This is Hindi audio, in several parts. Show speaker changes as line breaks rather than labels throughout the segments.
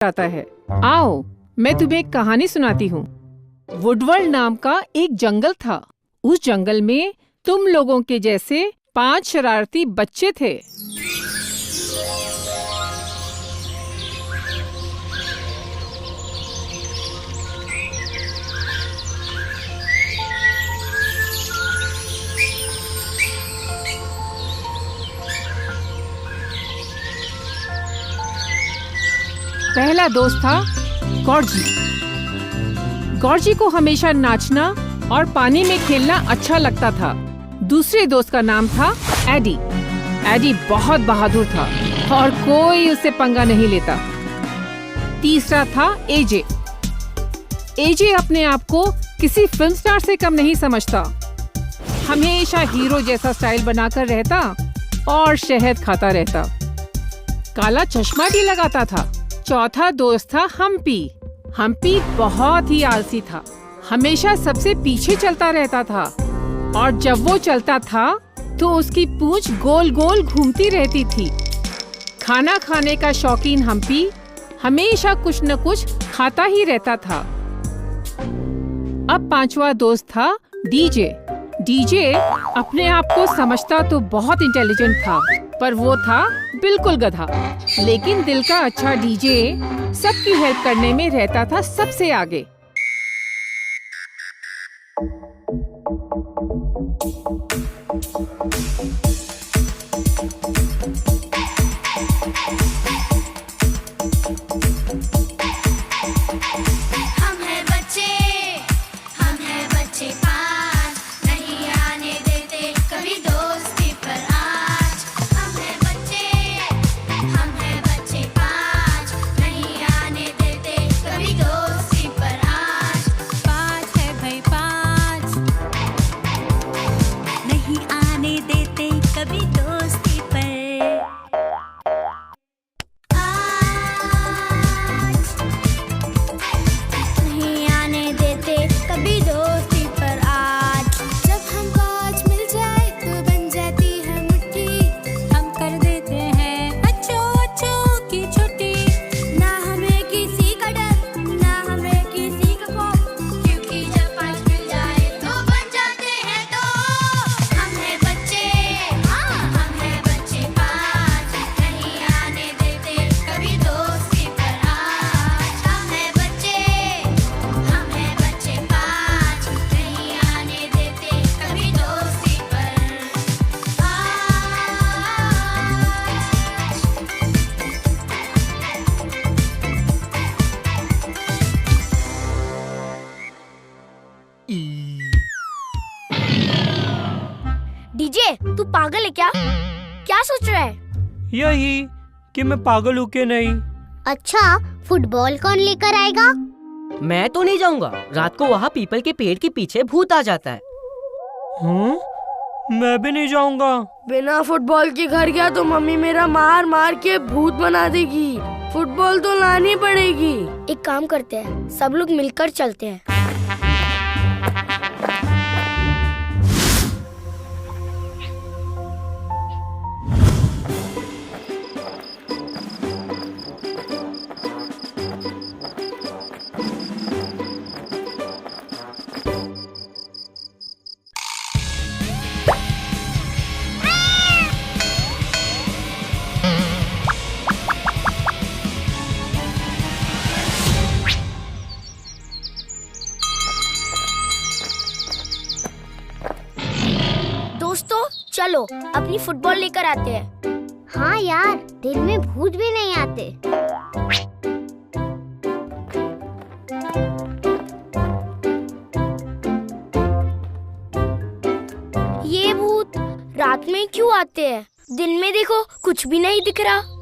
आता है। आओ, मैं तुम्हें एक कहानी सुनाती हूँ। वुडवर्ल्ड नाम का एक जंगल था। उस जंगल में तुम लोगों के जैसे 5 शरारती बच्चे थे। पहला दोस्त था गॉर्जी। गॉर्जी को हमेशा नाचना और पानी में खेलना अच्छा लगता था। दूसरे दोस्त का नाम था एडी। एडी बहुत बहादुर था और कोई उससे पंगा नहीं लेता। तीसरा था एजे। एजे अपने आप को किसी फिल्म स्टार से कम नहीं समझता। हमेशा हीरो जैसा स्टाइल बनाकर रहता और शहद खाता रहता। काला चश्मा भी लगाता था। चौथा दोस्त था हम्पी। हम्पी बहुत ही आलसी था। हमेशा सबसे पीछे चलता रहता था और जब वो चलता था तो उसकी पूंछ गोल गोल घूमती रहती थी। खाना खाने का शौकीन हम्पी हमेशा कुछ न कुछ खाता ही रहता था। अब पांचवा दोस्त था डीजे। डीजे अपने आप को समझता तो बहुत इंटेलिजेंट था, पर वो था बिल्कुल गधा। लेकिन दिल का अच्छा डीजे सबकी हेल्प करने में रहता था सबसे आगे।
डीजे, तू पागल है क्या? क्या सोच रहा है?
यही कि मैं पागल हूँ कि नहीं।
अच्छा, फुटबॉल कौन लेकर आएगा?
मैं तो नहीं जाऊंगा। रात को वहाँ पीपल के पेड़ के पीछे भूत आ जाता है।
मैं भी नहीं जाऊंगा।
बिना फुटबॉल के घर गया तो मम्मी मेरा मार मार के भूत बना देगी। फुटबॉल तो लानी पड़ेगी।
एक काम करते हैं, सब लोग मिलकर चलते हैं। दोस्तों, चलो अपनी फुटबॉल लेकर आते हैं।
हाँ यार, दिन में भूत भी नहीं आते।
ये भूत रात में क्यों आते हैं? दिन में देखो कुछ भी नहीं दिख रहा।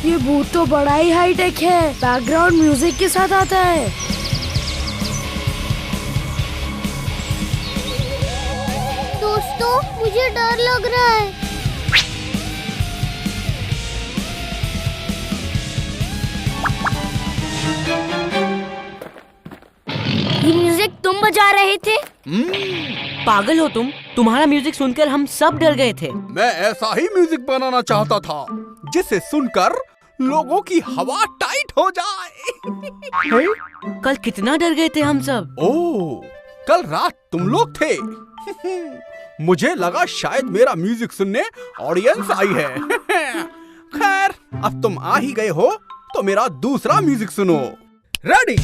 ये भूत तो बड़ा ही हाईटेक है। बैकग्राउंड म्यूजिक के साथ आता है।
दोस्तों, मुझे डर लग रहा है।
ये
बम बजा रहे थे।
पागल हो तुम, तुम्हारा म्यूजिक सुनकर हम सब डर गए थे।
मैं ऐसा ही म्यूजिक बनाना चाहता था जिसे सुनकर लोगों की हवा टाइट हो जाए।
कल कितना डर गए थे हम सब।
ओह, कल रात तुम लोग थे। मुझे लगा शायद मेरा म्यूजिक सुनने ऑडियंस आई है। खैर, अब तुम आ ही गए हो तो मेरा दूसरा म्यूजिक सुनो। रेडी?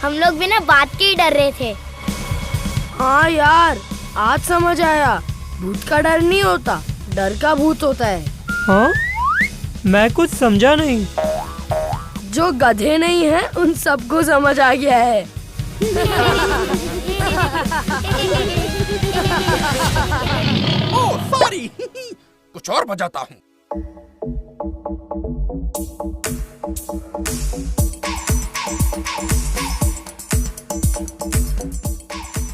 हम लोग बिना बात के ही डर रहे थे।
हाँ यार, आज समझ आया, भूत का डर नहीं होता, डर का भूत होता है।
हाँ, मैं कुछ समझा नहीं।
जो गधे नहीं है उन सबको समझ आ गया है।
ओह सॉरी, कुछ और बजाता हूँ।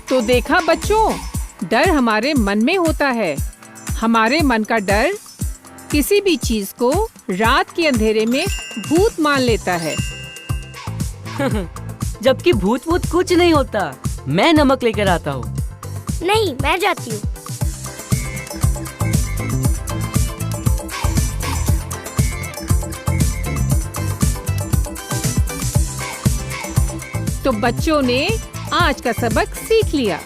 तो देखा बच्चों, डर हमारे मन में होता है। हमारे मन का डर किसी भी चीज को रात के अंधेरे में भूत मान लेता है।
जबकि भूत वूत कुछ नहीं होता। मैं नमक लेकर आता हूँ।
नहीं, मैं जाती हूँ।
तो बच्चों ने आज का सबक सीख लिया।